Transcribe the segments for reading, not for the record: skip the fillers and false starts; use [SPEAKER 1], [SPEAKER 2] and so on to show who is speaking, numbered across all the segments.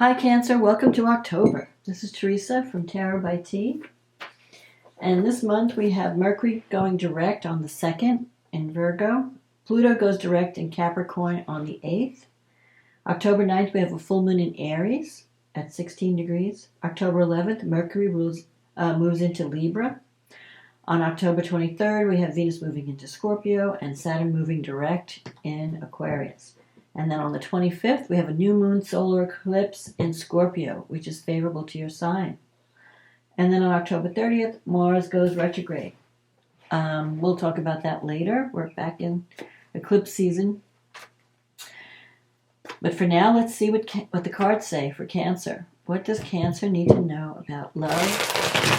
[SPEAKER 1] Hi Cancer, welcome to October. This is Teresa from Tarot by T. And this month we have Mercury going direct on the 2nd in Virgo. Pluto goes direct in Capricorn on the 8th. October 9th we have a full moon in Aries at 16 degrees. October 11th Mercury moves into Libra. On October 23rd we have Venus moving into Scorpio and Saturn moving direct in Aquarius. And then on the 25th, we have a new moon solar eclipse in Scorpio, which is favorable to your sign. And then on October 30th, Mars goes retrograde. We'll talk about that later. We're back in eclipse season. But for now, let's see what the cards say for Cancer. What does Cancer need to know about love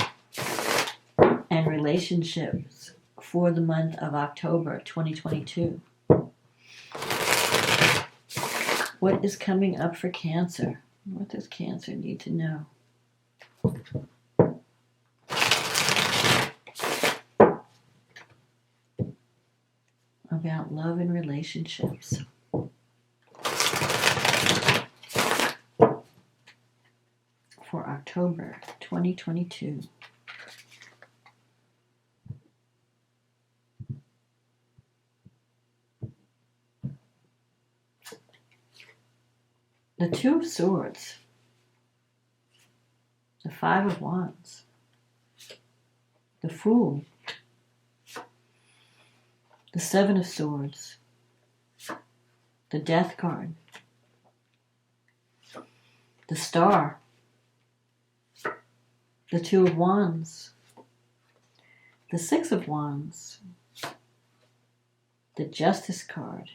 [SPEAKER 1] and relationships for the month of October 2022? What is coming up for Cancer? What does Cancer need to know? About love and relationships. For October 2022. The Two of Swords, the Five of Wands, the Fool, the Seven of Swords, the Death card, the Star, the Two of Wands, the Six of Wands, the Justice card,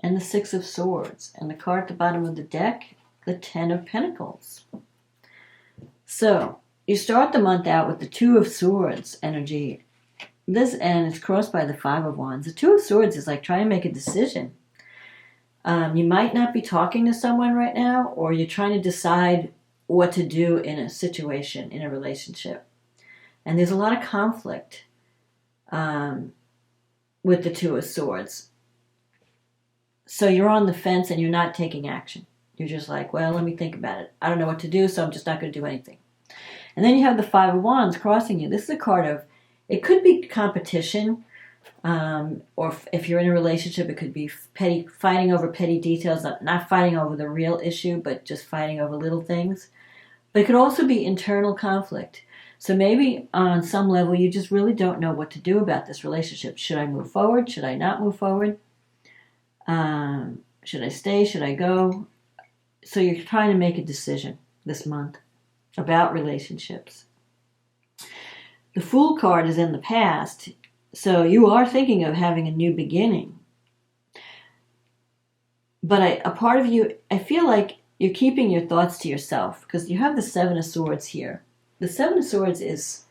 [SPEAKER 1] and the Six of Swords, and the card at the bottom of the deck, the Ten of Pentacles. So, you start the month out with the Two of Swords energy. This end is crossed by the Five of Wands. The Two of Swords is like trying to make a decision. You might not be talking to someone right now, or you're trying to decide what to do in a situation, in a relationship. And there's a lot of conflict with the Two of Swords. So you're on the fence and you're not taking action. You're just like, well, let me think about it. I don't know what to do, so I'm just not going to do anything. And then you have the Five of Wands crossing you. This is a card of, it could be competition, or if you're in a relationship, it could be fighting over petty details, not fighting over the real issue, but just fighting over little things. But it could also be internal conflict. So maybe on some level, you just really don't know what to do about this relationship. Should I move forward? Should I not move forward? Should I stay? Should I go? So you're trying to make a decision this month about relationships. The Fool card is in the past, so you are thinking of having a new beginning. But a part of you, I feel like you're keeping your thoughts to yourself, because you have the Seven of Swords here. The Seven of Swords is,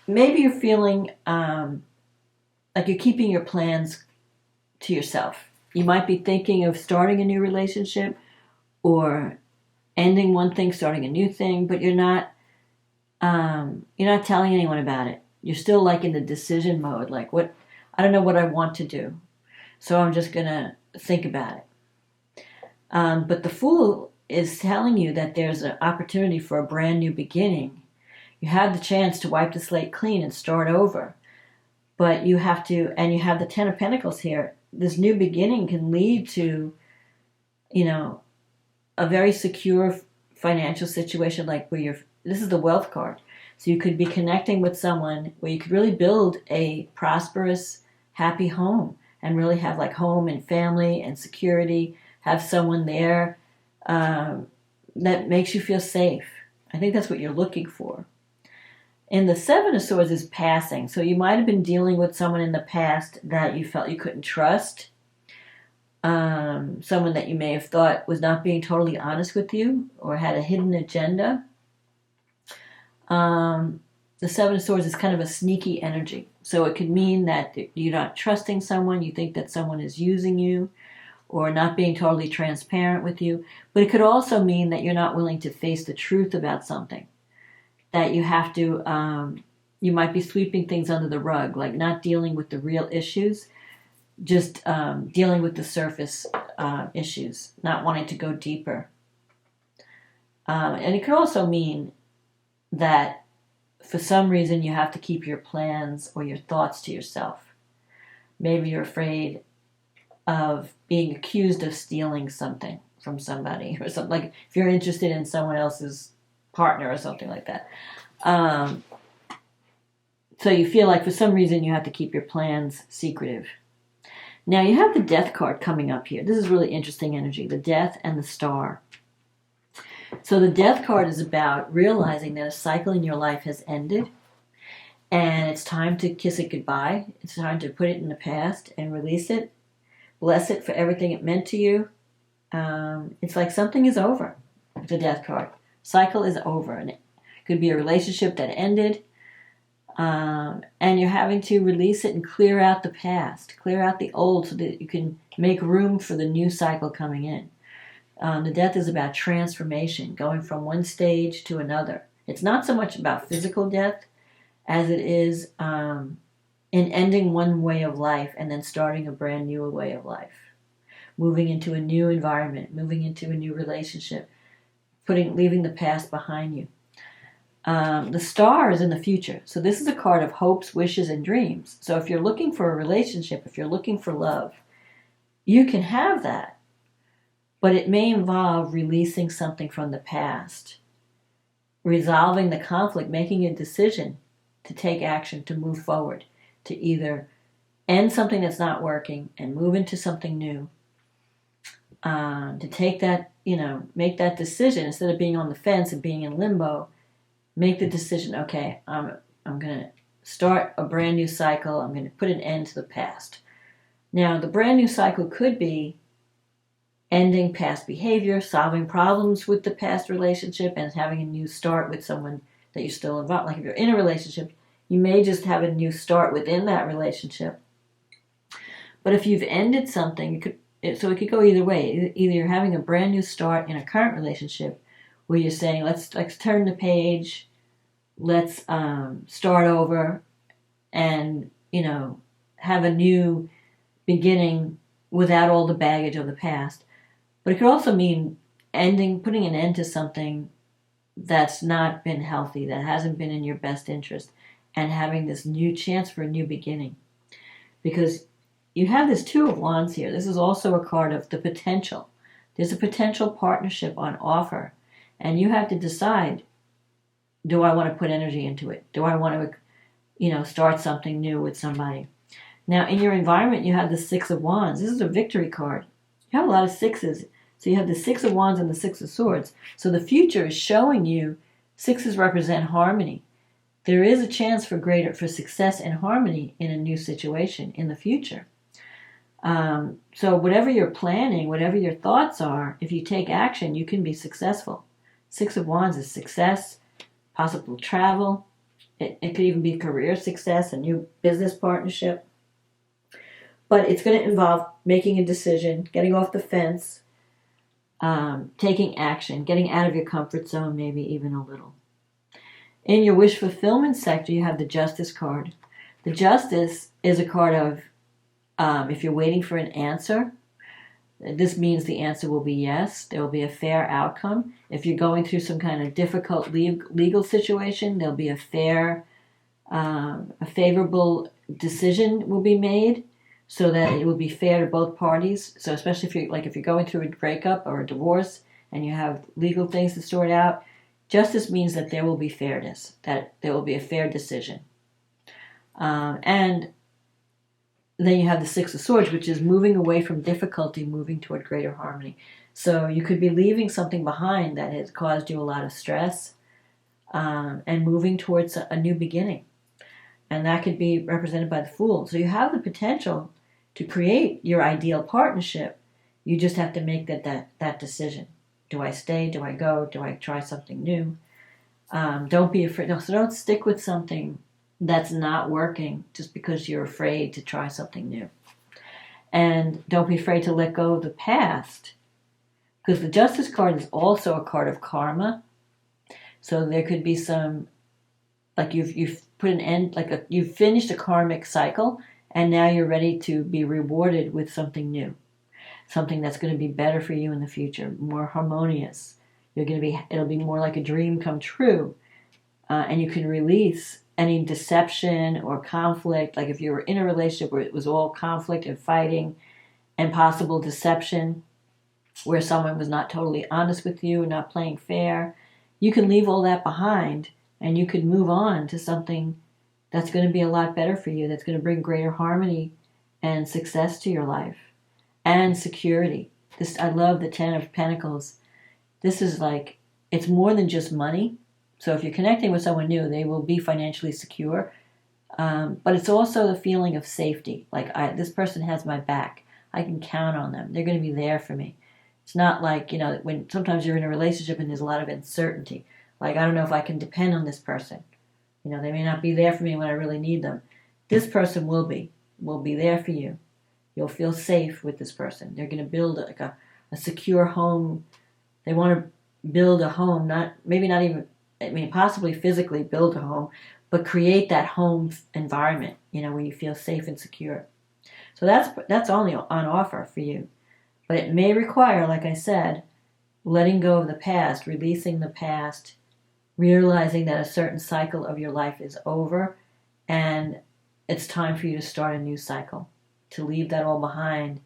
[SPEAKER 1] maybe you're feeling like you're keeping your plans to yourself. You might be thinking of starting a new relationship or ending one thing, starting a new thing, but you're not telling anyone about it. You're still like in the decision mode, like I don't know what I want to do, so I'm just gonna think about it. But the Fool is telling you that there's an opportunity for a brand new beginning. You have the chance to wipe the slate clean and start over, but you have to, and you have the Ten of Pentacles here. This new beginning can lead to, a very secure financial situation, like where this is the Wealth card. So you could be connecting with someone where you could really build a prosperous, happy home and really have like home and family and security, have someone there that makes you feel safe. I think that's what you're looking for. And the Seven of Swords is passing. So you might have been dealing with someone in the past that you felt you couldn't trust. Someone that you may have thought was not being totally honest with you or had a hidden agenda. The Seven of Swords is kind of a sneaky energy. So it could mean that you're not trusting someone, you think that someone is using you or not being totally transparent with you. But it could also mean that you're not willing to face the truth about something. That you have to, you might be sweeping things under the rug, like not dealing with the real issues, just dealing with the surface issues, not wanting to go deeper. And it could also mean that for some reason you have to keep your plans or your thoughts to yourself. Maybe you're afraid of being accused of stealing something from somebody or something, like if you're interested in someone else's partner or something like that. So you feel like for some reason you have to keep your plans secretive. Now you have the Death card coming up here. This is really interesting energy, the Death and the Star. So the Death card is about realizing that a cycle in your life has ended and it's time to kiss it goodbye. It's time to put it in the past and release it. Bless it for everything it meant to you. It's like something is over. The Death card. Cycle is over. And it could be a relationship that ended. And you're having to release it and clear out the past. Clear out the old so that you can make room for the new cycle coming in. The Death is about transformation, going from one stage to another. It's not so much about physical death as it is in ending one way of life and then starting a brand new way of life. Moving into a new environment, moving into a new relationship, leaving the past behind you. The Star is in the future. So this is a card of hopes, wishes, and dreams. So if you're looking for a relationship, if you're looking for love, you can have that. But it may involve releasing something from the past, resolving the conflict, making a decision to take action, to move forward, to either end something that's not working and move into something new. To take that, make that decision instead of being on the fence and being in limbo. Make the decision, okay, I'm going to start a brand new cycle. I'm going to put an end to the past. Now, the brand new cycle could be ending past behavior, solving problems with the past relationship, and having a new start with someone that you're still involved. Like if you're in a relationship, you may just have a new start within that relationship. But if you've ended something, it could go either way. Either you're having a brand new start in a current relationship where you're saying, let's turn the page, let's start over and, have a new beginning without all the baggage of the past. But it could also mean putting an end to something that's not been healthy, that hasn't been in your best interest, and having this new chance for a new beginning. Because you have this Two of Wands here. This is also a card of the potential. There's a potential partnership on offer. And you have to decide, do I want to put energy into it? Do I want to, start something new with somebody? Now, in your environment, you have the Six of Wands. This is a victory card. You have a lot of sixes. So you have the Six of Wands and the Six of Swords. So the future is showing you sixes represent harmony. There is a chance for success and harmony in a new situation in the future. So whatever you're planning, whatever your thoughts are, if you take action, you can be successful. Six of Wands is success, possible travel. It could even be career success, a new business partnership. But it's going to involve making a decision, getting off the fence, taking action, getting out of your comfort zone, maybe even a little. In your wish fulfillment sector, you have the Justice card. The Justice is a card of if you're waiting for an answer, this means the answer will be yes. There will be a fair outcome. If you're going through some kind of difficult legal situation, there'll be a favorable decision will be made so that it will be fair to both parties. So especially if you're going through a breakup or a divorce and you have legal things to sort out, justice means that there will be fairness, that there will be a fair decision. And then you have the Six of Swords, which is moving away from difficulty, moving toward greater harmony. So you could be leaving something behind that has caused you a lot of stress and moving towards a new beginning. And that could be represented by the Fool. So you have the potential to create your ideal partnership. You just have to make that decision. Do I stay? Do I go? Do I try something new? Don't be afraid. So don't stick with something that's not working just because you're afraid to try something new. And don't be afraid to let go of the past, because the Justice card is also a card of karma. So there could be some, like you've put an end, you've finished a karmic cycle and now you're ready to be rewarded with something new, something that's going to be better for you in the future, more harmonious. It'll be more like a dream come true, and you can release any deception or conflict. Like if you were in a relationship where it was all conflict and fighting and possible deception, where someone was not totally honest with you and not playing fair, you can leave all that behind and you can move on to something that's going to be a lot better for you, that's going to bring greater harmony and success to your life and security. I love the Ten of Pentacles. This is like, it's more than just money. So if you're connecting with someone new, they will be financially secure. But it's also the feeling of safety. Like, this person has my back. I can count on them. They're going to be there for me. It's not like, when sometimes you're in a relationship and there's a lot of uncertainty. Like, I don't know if I can depend on this person. They may not be there for me when I really need them. This person will be there for you. You'll feel safe with this person. They're going to build a secure home. They want to build a home, possibly physically build a home, but create that home environment, where you feel safe and secure. So that's only on offer for you. But it may require, like I said, letting go of the past, releasing the past, realizing that a certain cycle of your life is over, and it's time for you to start a new cycle, to leave that all behind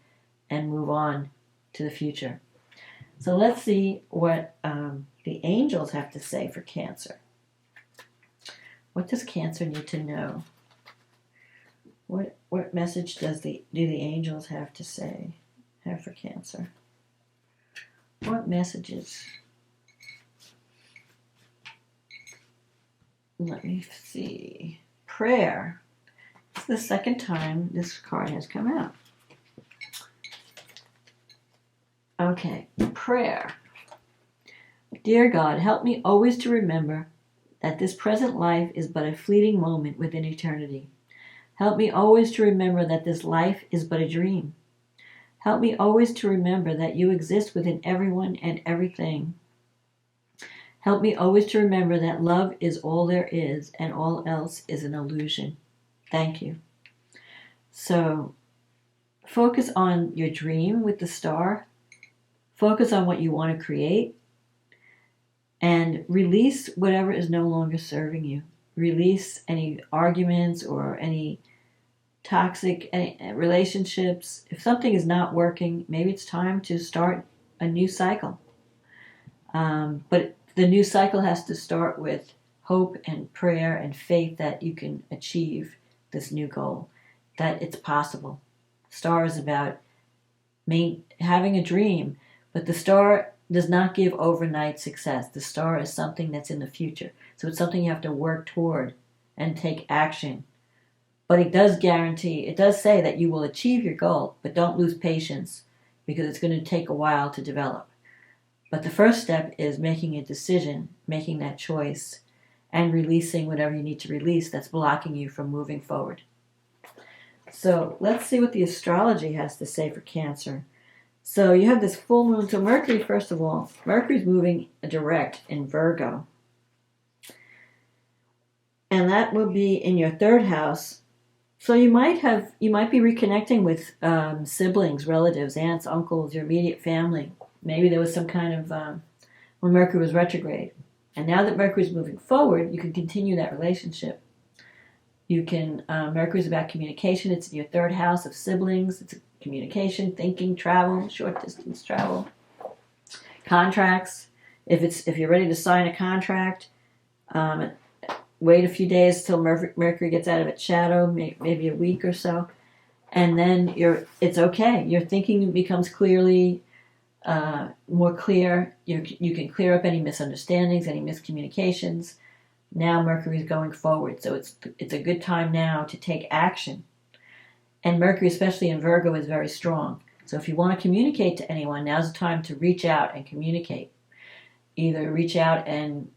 [SPEAKER 1] and move on to the future. So let's see what the angels have to say for Cancer. What does Cancer need to know? What message do the angels have for Cancer? What messages? Let me see. Prayer. It's the second time this card has come out. Okay, prayer. Dear God, help me always to remember that this present life is but a fleeting moment within eternity. Help me always to remember that this life is but a dream. Help me always to remember that you exist within everyone and everything. Help me always to remember that love is all there is and all else is an illusion. Thank you. So, focus on your dream with the star. Focus on what you want to create. And release whatever is no longer serving you. Release any arguments or any toxic relationships. If something is not working, maybe it's time to start a new cycle. But the new cycle has to start with hope and prayer and faith that you can achieve this new goal, that it's possible. Star is about having a dream, but the star does not give overnight success. The star is something that's in the future. So it's something you have to work toward and take action. But it does say that you will achieve your goal, but don't lose patience because it's going to take a while to develop. But the first step is making a decision, making that choice, and releasing whatever you need to release that's blocking you from moving forward. So let's see what the astrology has to say for Cancer. So you have this full moon. So Mercury, first of all, Mercury's moving direct in Virgo. And that will be in your third house. So you might be reconnecting with siblings, relatives, aunts, uncles, your immediate family. Maybe there was some kind of, when Mercury was retrograde. And now that Mercury's moving forward, you can continue that relationship. Mercury's about communication. It's in your third house of siblings. It's communication, thinking, travel, short distance travel, contracts. If you're ready to sign a contract, wait a few days till Mercury gets out of its shadow, maybe a week or so, and then it's okay. Your thinking becomes more clear. You can clear up any misunderstandings, any miscommunications. Now Mercury's going forward, so it's a good time now to take action. And Mercury, especially in Virgo, is very strong. So if you want to communicate to anyone, now's the time to reach out and communicate. Either reach out and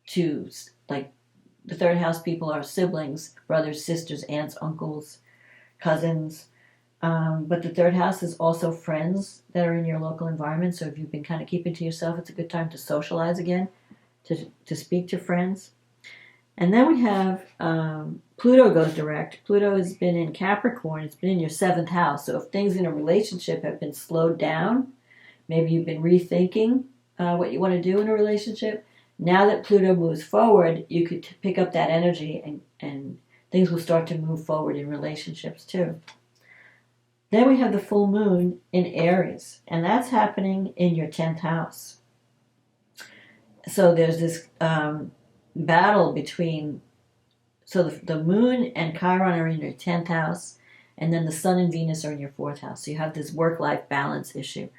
[SPEAKER 1] to, like, the third house people are siblings, brothers, sisters, aunts, uncles, cousins. But the third house is also friends that are in your local environment. So if you've been kind of keeping to yourself, it's a good time to socialize again, to speak to friends. And then we have Pluto goes direct. Pluto has been in Capricorn. It's been in your 7th house. So if things in a relationship have been slowed down, maybe you've been rethinking what you want to do in a relationship. Now that Pluto moves forward, you could pick up that energy and things will start to move forward in relationships too. Then we have the full moon in Aries, and that's happening in your 10th house. So there's this battle between, so the moon and Chiron are in your 10th house, and then the sun and Venus are in your 4th house. So you have this work-life balance issue.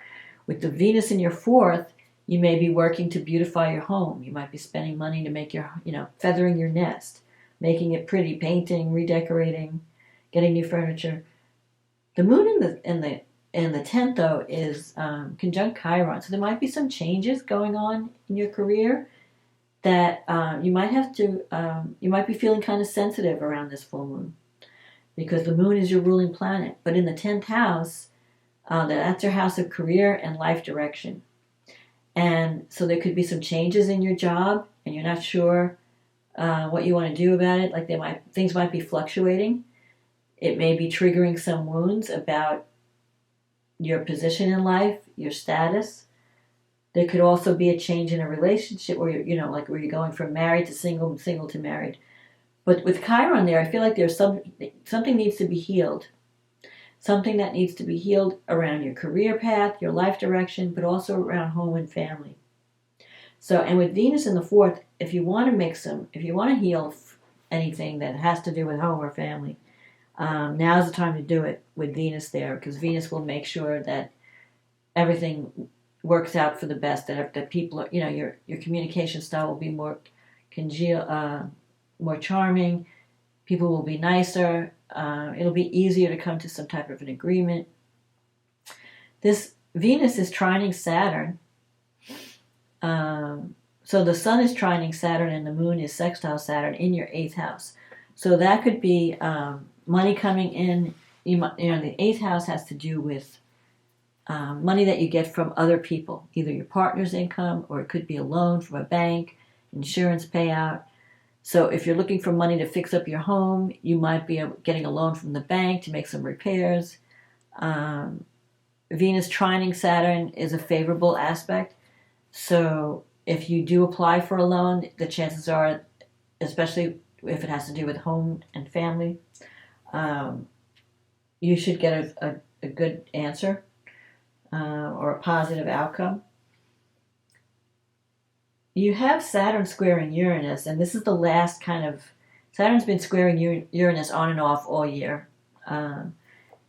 [SPEAKER 1] With the Venus in your 4th, you may be working to beautify your home. You might be spending money to make your, feathering your nest, making it pretty, painting, redecorating, getting new furniture. The moon in the 10th, though, is conjunct Chiron. So there might be some changes going on in your career that you might be feeling kind of sensitive around this full moon because the moon is your ruling planet. But in the 10th house, that's your house of career and life direction. And so there could be some changes in your job and you're not sure what you want to do about it. Like things might be fluctuating. It may be triggering some wounds about your position in life, your status. There could also be a change in a relationship where where you're going from married to single and single to married. But with Chiron there, I feel like there's something needs to be healed. Something that needs to be healed around your career path, your life direction, but also around home and family. So, and with Venus in the 4th, if you want to heal anything that has to do with home or family, now's the time to do it with Venus there, because Venus will make sure that everything works out for the best, that people are, your communication style will be more more charming, people will be nicer, it'll be easier to come to some type of an agreement. This Venus is trining Saturn, so the sun is trining Saturn and the moon is sextile Saturn in your 8th house. So that could be money coming in. The 8th house has to do with money that you get from other people, either your partner's income or it could be a loan from a bank, insurance payout. So if you're looking for money to fix up your home, you might be getting a loan from the bank to make some repairs. Venus trining Saturn is a favorable aspect. So if you do apply for a loan, the chances are, especially if it has to do with home and family, you should get a good answer or a positive outcome. You have Saturn squaring Uranus, and this is the last Saturn's been squaring Uranus on and off all year. And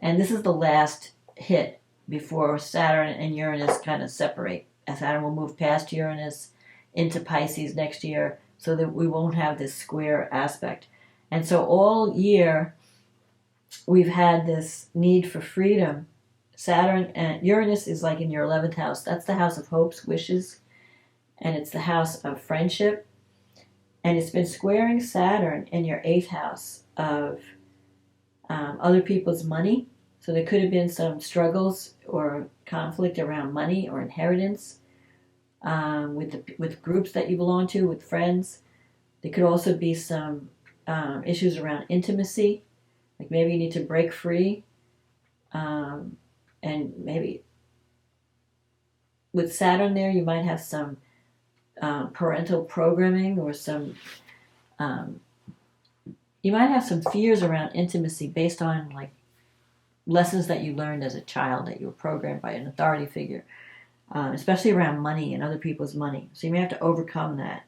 [SPEAKER 1] this is the last hit before Saturn and Uranus kind of separate. And Saturn will move past Uranus into Pisces next year so that we won't have this square aspect. And so all year we've had this need for freedom. Saturn and Uranus is like in your 11th house. That's the house of hopes, wishes, and it's the house of friendship. And it's been squaring Saturn in your 8th house of other people's money. So there could have been some struggles or conflict around money or inheritance with groups that you belong to, with friends. There could also be some issues around intimacy. Like maybe you need to break free. And maybe with Saturn there, you might have some parental programming or some you might have some fears around intimacy based on like lessons that you learned as a child, that you were programmed by an authority figure, especially around money and other people's money. So you may have to overcome that,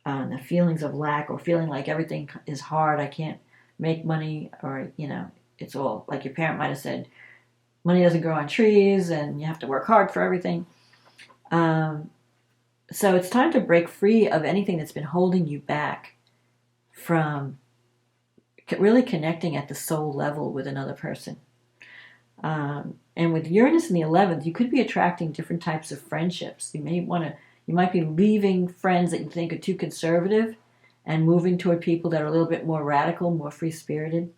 [SPEAKER 1] the feelings of lack or feeling like everything is hard, I can't make money, or it's all like your parent might have said, money doesn't grow on trees and you have to work hard for everything. So it's time to break free of anything that's been holding you back from really connecting at the soul level with another person. And with Uranus in the 11th, you could be attracting different types of friendships. You might be leaving friends that you think are too conservative and moving toward people that are a little bit more radical, more free-spirited.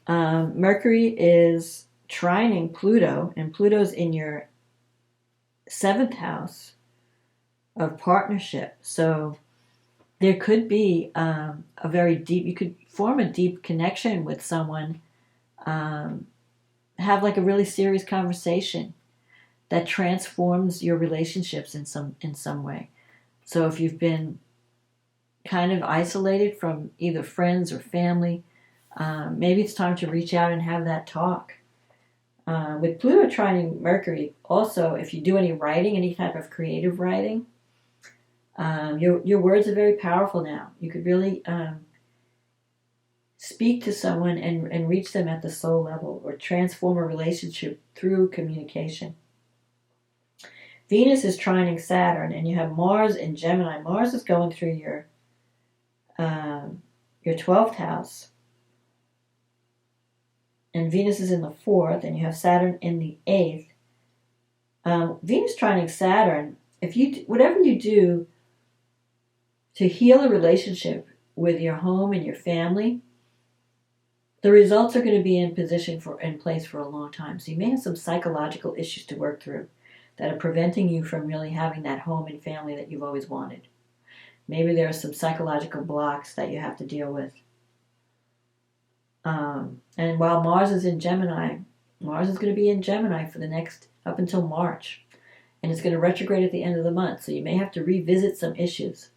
[SPEAKER 1] Mercury is trining Pluto, and Pluto's in your 7th house of partnership. So there could be a very deep, you could form a deep connection with someone, have like a really serious conversation that transforms your relationships in some way. So if you've been kind of isolated from either friends or family, maybe it's time to reach out and have that talk. With Pluto trining Mercury, also, if you do any writing, any type of creative writing, your words are very powerful now. You could really speak to someone and reach them at the soul level, or transform a relationship through communication. Venus is trining Saturn, and you have Mars in Gemini. Mars is going through your 12th house, and Venus is in the 4th, and you have Saturn in the 8th. Venus trining Saturn, whatever you do to heal a relationship with your home and your family, the results are going to be in place for a long time. So you may have some psychological issues to work through that are preventing you from really having that home and family that you've always wanted. Maybe there are some psychological blocks that you have to deal with. And while Mars is in Gemini, Mars is going to be in Gemini for the next, up until March. And it's going to retrograde at the end of the month. So you may have to revisit some issues,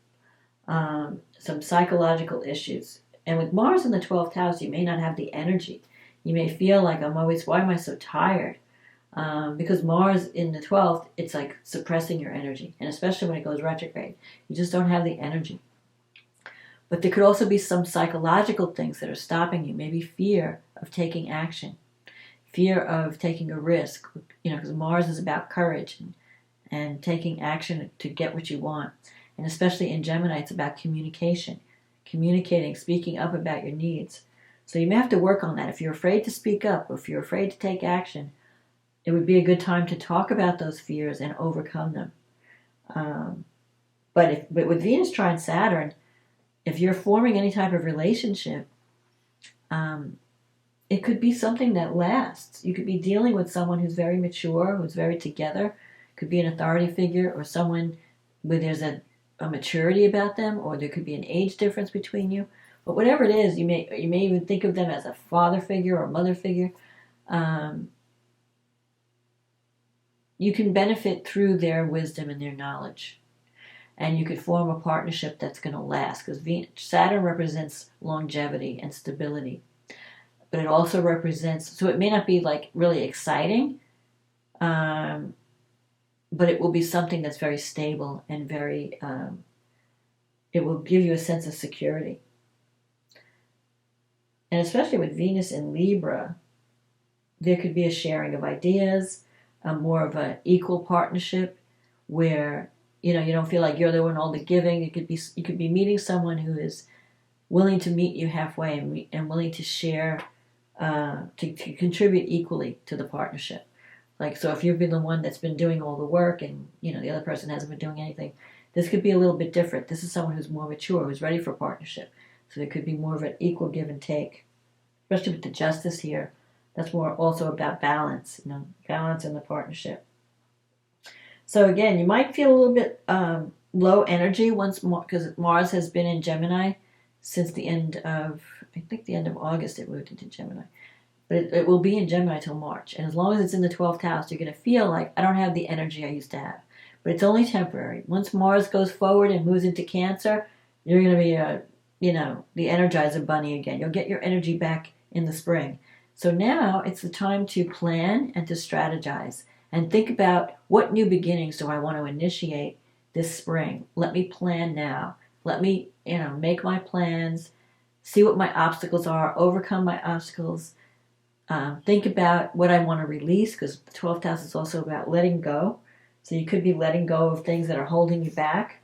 [SPEAKER 1] some psychological issues. And with Mars in the 12th house, you may not have the energy. You may feel like, why am I so tired? Because Mars in the 12th, it's like suppressing your energy. And especially when it goes retrograde, you just don't have the energy. But there could also be some psychological things that are stopping you. Maybe fear of taking action. Fear of taking a risk. Because Mars is about courage and taking action to get what you want. And especially in Gemini, it's about communication. Communicating, speaking up about your needs. So you may have to work on that. If you're afraid to speak up, or if you're afraid to take action, it would be a good time to talk about those fears and overcome them. But with Venus trine Saturn, if you're forming any type of relationship, it could be something that lasts. You could be dealing with someone who's very mature, who's very together. Could be an authority figure, or someone where there's a maturity about them, or there could be an age difference between you. But whatever it is, you may even think of them as a father figure or mother figure. You can benefit through their wisdom and their knowledge. And you could form a partnership that's going to last, because Saturn represents longevity and stability. But it also represents, so it may not be like really exciting, but it will be something that's very stable and very, it will give you a sense of security. And especially with Venus in Libra, there could be a sharing of ideas, more of an equal partnership where, you don't feel like you're the one all the giving. You could be meeting someone who is willing to meet you halfway and willing to share, to contribute equally to the partnership. Like, so if you've been the one that's been doing all the work and, the other person hasn't been doing anything, this could be a little bit different. This is someone who's more mature, who's ready for partnership. So there could be more of an equal give and take, especially with the justice here. That's more also about balance, balance in the partnership. So again, you might feel a little bit low energy once more, because Mars has been in Gemini since the end of August. It moved into Gemini. But it will be in Gemini till March. And as long as it's in the 12th house, you're going to feel like, I don't have the energy I used to have. But it's only temporary. Once Mars goes forward and moves into Cancer, you're going to be, the Energizer Bunny again. You'll get your energy back in the spring. So now it's the time to plan and to strategize. And think about, what new beginnings do I want to initiate this spring? Let me plan now. Let me, make my plans, see what my obstacles are, overcome my obstacles. Think about what I want to release, because the 12th house is also about letting go. So you could be letting go of things that are holding you back.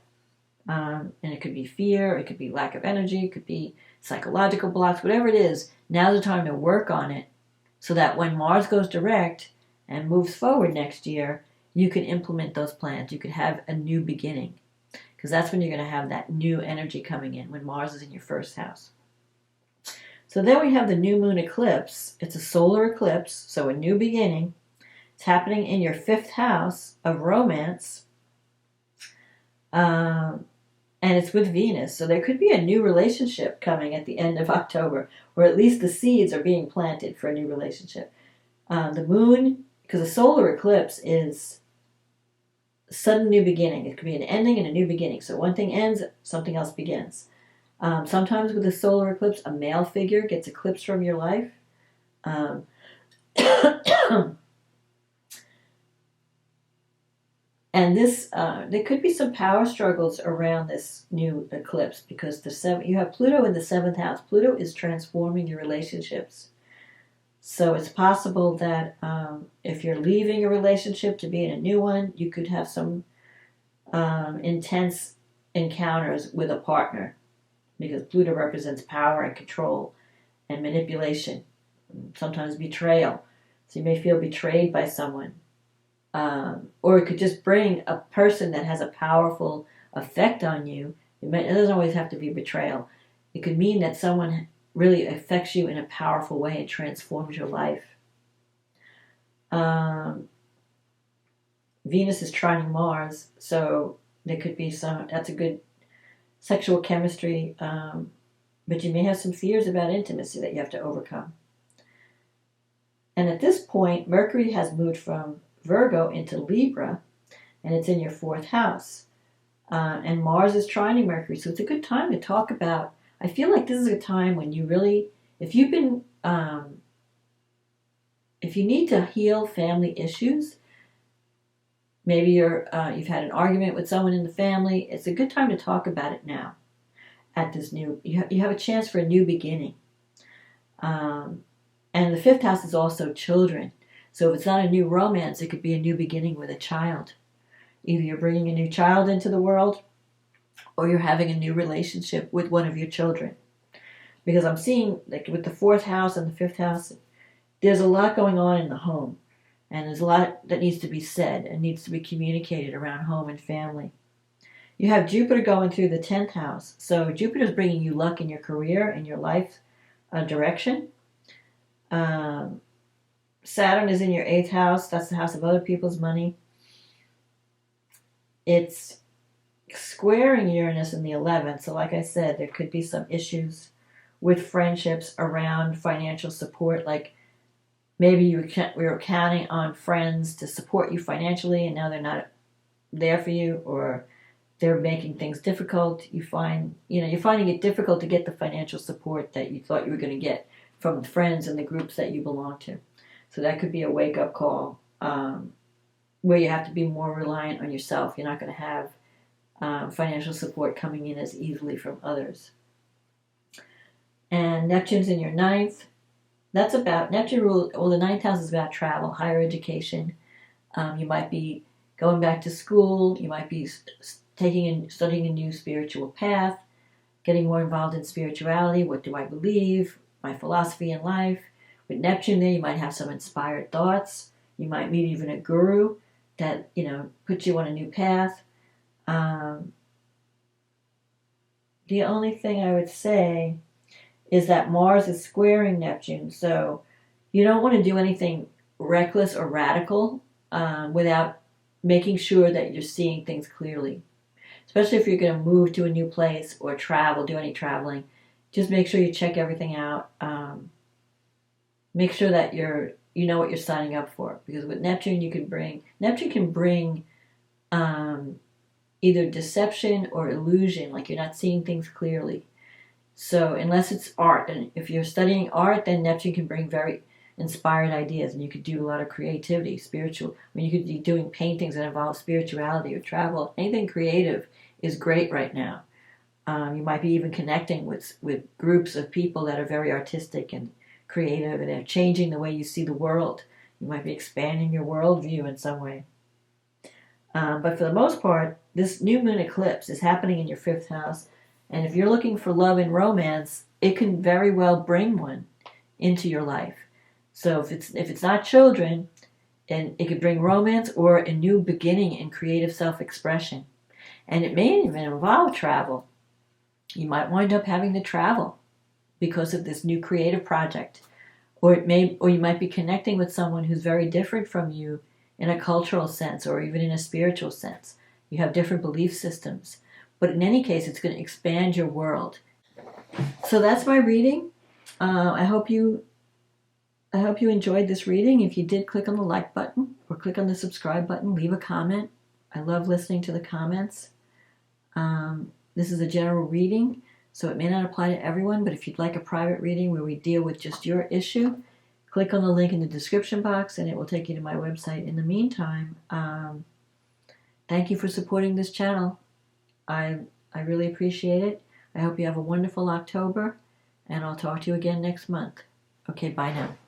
[SPEAKER 1] And it could be fear, it could be lack of energy, it could be psychological blocks, whatever it is. Now's the time to work on it, so that when Mars goes direct and moves forward next year, you can implement those plans. You could have a new beginning, because that's when you're going to have that new energy coming in, when Mars is in your first house. So then we have the new moon eclipse. It's a solar eclipse, so a new beginning. It's happening in your 5th house of romance. And and it's with Venus. So there could be a new relationship coming at the end of October, or at least the seeds are being planted for a new relationship. The moon, because a solar eclipse is a sudden new beginning. It could be an ending and a new beginning. So one thing ends, something else begins. Sometimes with a solar eclipse, a male figure gets eclipsed from your life. And this, there could be some power struggles around this new eclipse because you have Pluto in the 7th house. Pluto is transforming your relationships. So it's possible that if you're leaving a relationship to be in a new one, you could have some intense encounters with a partner because Pluto represents power and control and manipulation, sometimes betrayal. So you may feel betrayed by someone. Or it could just bring a person that has a powerful effect on you. It doesn't always have to be betrayal. It could mean that someone really affects you in a powerful way and transforms your life. Venus is trining Mars, so there could be that's a good sexual chemistry, but you may have some fears about intimacy that you have to overcome. And at this point, Mercury has moved from Virgo into Libra, and it's in your 4th house. And Mars is trining Mercury, so it's a good time to talk about. I feel like this is a time when you really, if you need to heal family issues, maybe you've had an argument with someone in the family, it's a good time to talk about it now. At this you have a chance for a new beginning. And the 5th house is also children. So if it's not a new romance, it could be a new beginning with a child. Either you're bringing a new child into the world, or you're having a new relationship with one of your children. Because I'm seeing, like with the 4th house and the 5th house, there's a lot going on in the home. And there's a lot that needs to be said and needs to be communicated around home and family. You have Jupiter going through the 10th house. So Jupiter's bringing you luck in your career and your life direction. Saturn is in your 8th house. That's the house of other people's money. It's squaring Uranus in the 11th. So like I said, there could be some issues with friendships around financial support. Like maybe we were counting on friends to support you financially and now they're not there for you, or they're making things difficult. You're finding it difficult to get the financial support that you thought you were going to get from the friends and the groups that you belong to. So that could be a wake-up call where you have to be more reliant on yourself. You're not going to have financial support coming in as easily from others. And Neptune's in your 9th. That's about, Neptune rule, well, the 9th house is about travel, higher education. You might be going back to school. You might be studying a new spiritual path, getting more involved in spirituality. What do I believe? My philosophy in life. With Neptune there, you might have some inspired thoughts. You might meet even a guru that, puts you on a new path. The only thing I would say is that Mars is squaring Neptune, so you don't want to do anything reckless or radical without making sure that you're seeing things clearly. Especially if you're going to move to a new place or travel, do any traveling, just make sure you check everything out. Make sure that you know what you're signing up for, because with Neptune Neptune can bring either deception or illusion, like you're not seeing things clearly. So unless it's art, and if you're studying art, then Neptune can bring very inspired ideas, and you could do a lot of creativity, spiritual. You could be doing paintings that involve spirituality or travel. Anything creative is great right now. You might be even connecting with groups of people that are very artistic and creative, and they're changing the way you see the world. You might be expanding your worldview in some way. But for the most part, this new moon eclipse is happening in your 5th house. And if you're looking for love and romance, it can very well bring one into your life. So if it's not children, and it could bring romance or a new beginning in creative self-expression. And it may even involve travel. You might wind up having to travel because of this new creative project. Or you might be connecting with someone who's very different from you in a cultural sense or even in a spiritual sense. You have different belief systems. But in any case, it's going to expand your world. So that's my reading. I hope you enjoyed this reading. If you did, click on the like button or click on the subscribe button. Leave a comment. I love listening to the comments. This is a general reading, so it may not apply to everyone, but if you'd like a private reading where we deal with just your issue, click on the link in the description box and it will take you to my website. In the meantime, thank you for supporting this channel. I really appreciate it. I hope you have a wonderful October, and I'll talk to you again next month. Okay, bye now.